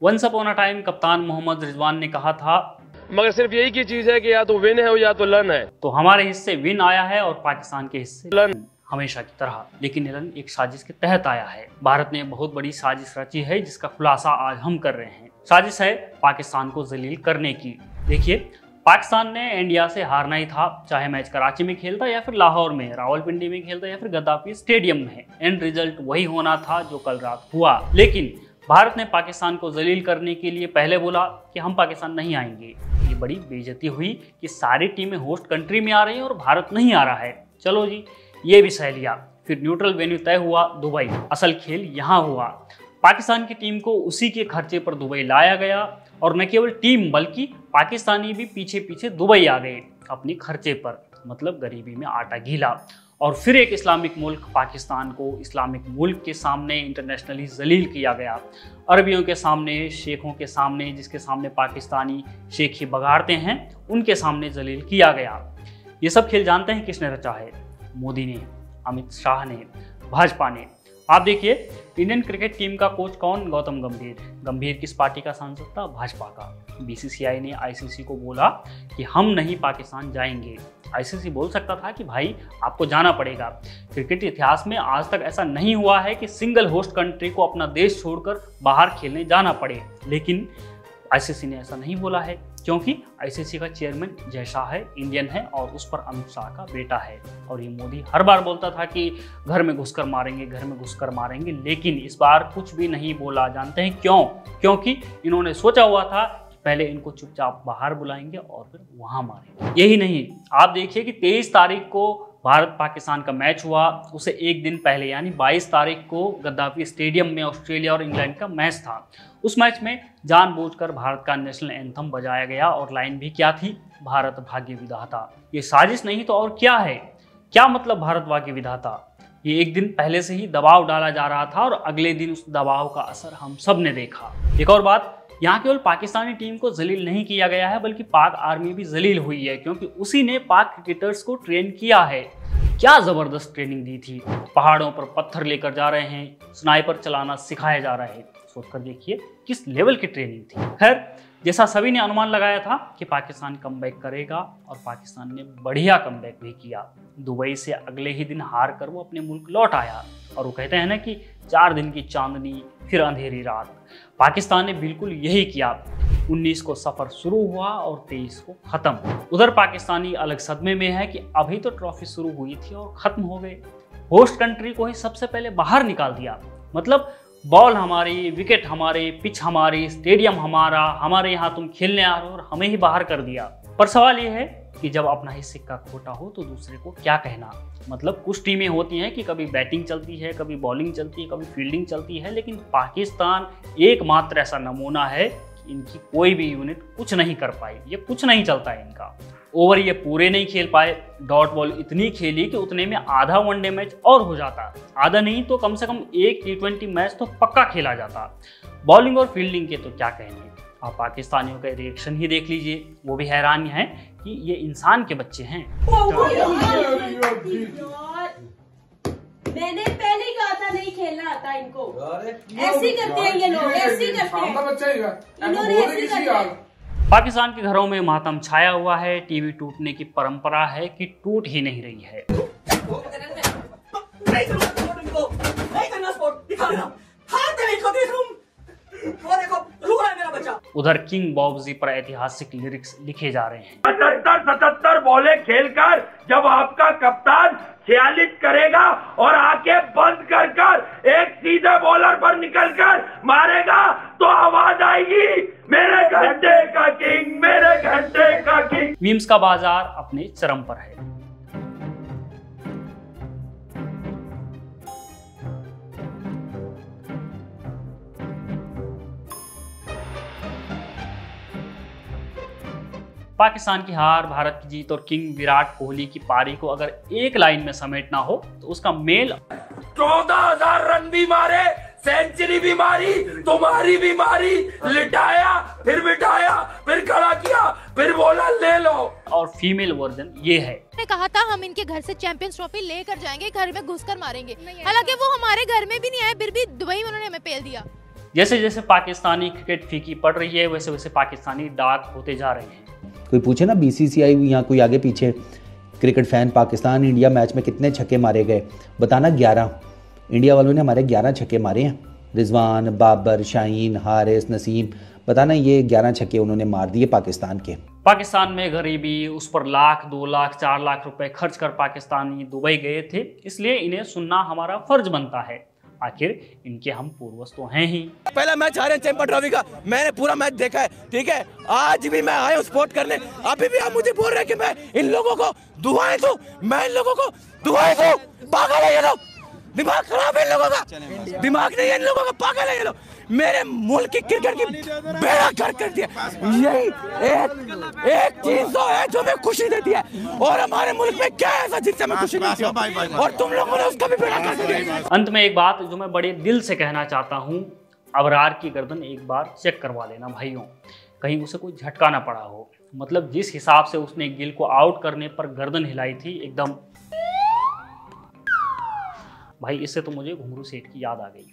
Once upon a time कप्तान मोहम्मद रिजवान ने कहा था, मगर सिर्फ यही की चीज है कि या तो विन है या तो लन है। तो हमारे हिस्से विन आया है और पाकिस्तान के हिस्से लन हमेशा की तरह। लेकिन लन एक साजिश के तहत आया है। भारत ने बहुत बड़ी साजिश रची है जिसका खुलासा आज हम कर रहे हैं। साजिश है पाकिस्तान को जलील करने की। देखिए, पाकिस्तान ने इंडिया से हारना ही था, चाहे मैच कराची में खेलता या फिर लाहौर में, रावलपिंडी में खेलता या फिर गद्दाफी स्टेडियम में। एंड रिजल्ट वही होना था जो कल रात हुआ। लेकिन भारत ने पाकिस्तान को जलील करने के लिए पहले बोला कि हम पाकिस्तान नहीं आएंगे। ये बड़ी बेइज्जती हुई कि सारी टीमें होस्ट कंट्री में आ रही हैं और भारत नहीं आ रहा है। चलो जी, ये भी सह लिया। फिर न्यूट्रल वेन्यू तय हुआ दुबई। असल खेल यहाँ हुआ। पाकिस्तान की टीम को उसी के खर्चे पर दुबई लाया गया और न केवल टीम बल्कि पाकिस्तानी भी पीछे पीछे दुबई आ गए अपने खर्चे पर। मतलब गरीबी में आटा गीला। और फिर एक इस्लामिक मुल्क पाकिस्तान को इस्लामिक मुल्क के सामने इंटरनेशनली जलील किया गया। अरबियों के सामने, शेखों के सामने, जिसके सामने पाकिस्तानी शेख ही बगाड़ते हैं, उनके सामने जलील किया गया। ये सब खेल जानते हैं किसने रचा है? मोदी ने, अमित शाह ने, भाजपा ने। आप देखिए, इंडियन क्रिकेट टीम का कोच कौन? गौतम गंभीर। गंभीर किस पार्टी का सांसद था? भाजपा का। बीसीसीआई ने आईसीसी को बोला कि हम नहीं पाकिस्तान जाएंगे। आईसीसी बोल सकता था कि भाई आपको जाना पड़ेगा। क्रिकेट इतिहास में आज तक ऐसा नहीं हुआ है कि सिंगल होस्ट कंट्री को अपना देश छोड़कर बाहर खेलने जाना पड़े। लेकिन आईसीसी ने ऐसा नहीं बोला है, क्योंकि आईसीसी का चेयरमैन जय शाह है, इंडियन है और उस पर अमित शाह का बेटा है। और ये मोदी हर बार बोलता था कि घर में घुसकर मारेंगे, घर में घुसकर मारेंगे, लेकिन इस बार कुछ भी नहीं बोला। जानते हैं क्यों? क्योंकि इन्होंने सोचा हुआ था पहले इनको चुपचाप बाहर बुलाएंगे और फिर वहां मारेंगे। यही नहीं, आप देखिए कि 23 तारीख को भारत पाकिस्तान का मैच हुआ, उसे एक दिन पहले यानी 22 तारीख को गद्दाफी स्टेडियम में ऑस्ट्रेलिया और इंग्लैंड का मैच था। उस मैच में जानबूझकर भारत का नेशनल एंथम बजाया गया और लाइन भी क्या थी? भारत भाग्य विधाता। ये साजिश नहीं तो और क्या है? क्या मतलब भारत भाग्य विधाता? ये एक दिन पहले से ही दबाव डाला जा रहा था और अगले दिन उस दबाव का असर हम सब ने देखा। एक और बात, यहाँ केवल पाकिस्तानी टीम को जलील नहीं किया गया है बल्कि पाक आर्मी भी जलील हुई है, क्योंकि उसी ने पाक क्रिकेटर्स को ट्रेन किया है। क्या जबरदस्त ट्रेनिंग दी थी। पहाड़ों पर पत्थर लेकर जा रहे हैं, स्नाइपर चलाना सिखाया जा रहा है। सोचकर देखिए किस लेवल की ट्रेनिंग थी। खैर, जैसा सभी ने अनुमान लगाया था कि पाकिस्तान कमबैक करेगा और पाकिस्तान ने बढ़िया कमबैक भी किया। दुबई से अगले ही दिन हार कर वो अपने मुल्क लौट आया। और वो कहते हैं ना कि 4 दिन की चांदनी फिर अंधेरी रात। पाकिस्तान ने बिल्कुल यही किया। 19 को सफर शुरू हुआ और 23 को खत्म। उधर पाकिस्तानी अलग सदमे में है कि अभी तो ट्रॉफी शुरू हुई थी और खत्म हो गई। होस्ट कंट्री को ही सबसे पहले बाहर निकाल दिया। मतलब बॉल हमारी, विकेट हमारे, पिच हमारी, स्टेडियम हमारा, हमारे यहाँ तुम खेलने आ रहे हो और हमें ही बाहर कर दिया। पर सवाल ये है कि जब अपना ही सिक्का खोटा हो तो दूसरे को क्या कहना। मतलब कुछ टीमें होती हैं कि कभी बैटिंग चलती है, कभी बॉलिंग चलती है, कभी फील्डिंग चलती है, लेकिन पाकिस्तान एकमात्र ऐसा नमूना है कि इनकी कोई भी यूनिट कुछ नहीं कर पाई। ये कुछ नहीं चलता है इनका। ओवर ये पूरे नहीं खेल पाए। डॉट बॉल इतनी खेली कि उतने में आधा वनडे मैच और हो जाता। आधा नहीं तो कम से कम एक T20 मैच तो पक्का खेला जाता। बॉलिंग और फील्डिंग के तो क्या कहने। आप पाकिस्तानियों का रिएक्शन ही देख लीजिए, वो भी हैरान है कि ये इंसान के बच्चे हैं। मैंने पहले ही कहा था नहीं खेलना आता इनको। ऐसे करते हैं ये लोग, ऐसे करते हैं। इन्होंने ऐसे किया। पाकिस्तान के घरों में मातम छाया हुआ है। टीवी टूटने की परंपरा है कि टूट ही नहीं रही है। उधर किंग बॉबजी पर ऐतिहासिक लिरिक्स लिखे जा रहे हैं। 77 बॉले खेलकर जब आपका कप्तान 46 करेगा और आंखें बंद कर कर एक सीधे बॉलर पर निकलकर मारेगा तो आवाज आएगी, मेरे घंटे का किंग, मेरे घंटे का किंग। मीम्स का बाजार अपने चरम पर है। पाकिस्तान की हार, भारत की जीत और किंग विराट कोहली की पारी को अगर एक लाइन में समेटना हो तो उसका मेल 14,000 रन भी मारे, सेंचुरी भी मारी, तुम्हारी भी मारी, लिटाया, फिर बिठाया, फिर खड़ा किया, फिर बोला ले लो। और फीमेल वर्जन ये है। ने कहा था हम इनके घर से चैंपियंस ट्रॉफी लेकर जाएंगे, घर में घुसकर मारेंगे। हालांकि वो हमारे घर में भी नहीं आए, फिर भी दुबई में उन्होंने हमें पेल दिया। जैसे जैसे पाकिस्तानी क्रिकेट फीकी पड़ रही है वैसे वैसे पाकिस्तानी डाक होते जा रहे हैं। कोई पूछे ना बीसीसीआई या कोई आगे पीछे cricket fan Pakistan India match में कितने छक्के मारे गए, बताना 11। इंडिया वालों ने हमारे 11 छक्के मारे हैं। रिजवान, बाबर, शाहीन, हारिस, नसीम, बताना ये 11 छक्के उन्होंने मार दिए पाकिस्तान के। पाकिस्तान में गरीबी, उस पर लाख 2 लाख 4 लाख रुपए खर्च कर पाकिस्तानी दुबई गए थे, इसलिए इन्हें सुनना हमारा फर्ज बनता है। आखिर इनके हम पूर्वज तो हैं ही। पहला मैच हारे चैंपियन ट्रॉफी का, मैंने पूरा मैच देखा है, ठीक है। आज भी मैं आया हूँ सपोर्ट करने, अभी भी आप मुझे बोल रहे हैं कि मैं इन लोगों को दुआएं दूं, मैं इन लोगों को दुआएं दूं। पागल है ये लोग, दिमाग खराब है इन लोगों का, दिमाग नहीं है इन लोगों का, पागल है ये लोग। मेरे मुल्क की क्रिकेट की बेड़ा गर्क कर दिया। यही एक चीज तो है जो हमें खुशी देती है, और हमारे मुल्क में क्या है ऐसा जिससे हमें खुशी मिलती है, और तुम लोगों ने उसका भी बेड़ा गर्क कर दिया। अंत में एक बात जो मैं बड़े दिल से कहना चाहता हूँ, अबरार की गर्दन एक बार चेक करवा लेना भाइयों, कहीं उसे कोई झटका ना पड़ा हो। मतलब जिस हिसाब से उसने गिल को आउट करने पर गर्दन हिलाई थी एकदम, भाई इससे तो मुझे घुंघरू सेठ की याद आ गई।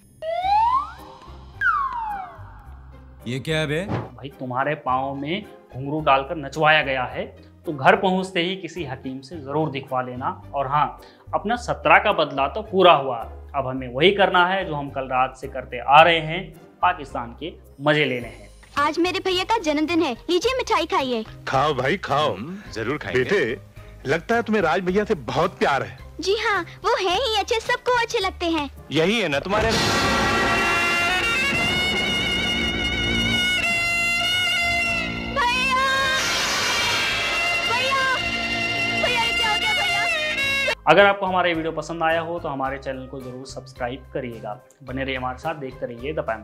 ये क्या है बे? भाई तुम्हारे पाँव में घुंघरू डालकर नचवाया गया है तो घर पहुंचते ही किसी हकीम से जरूर दिखवा लेना। और हाँ, अपना 17 का बदला तो पूरा हुआ, अब हमें वही करना है जो हम कल रात से करते आ रहे हैं, पाकिस्तान के मजे लेने हैं। आज मेरे भैया का जन्मदिन है, लीजिए मिठाई खाइए। खाओ भाई खाओ, जरूर खाएंगे। बेटे लगता है तुम्हें राज भैया से बहुत प्यार है। जी हाँ, वो है ही अच्छे, सबको अच्छे लगते हैं। यही है ना तुम्हारे। अगर आपको हमारा ये वीडियो पसंद आया हो तो हमारे चैनल को जरूर सब्सक्राइब करिएगा। बने रहिए हमारे साथ, देखते रहिए द प्राइम।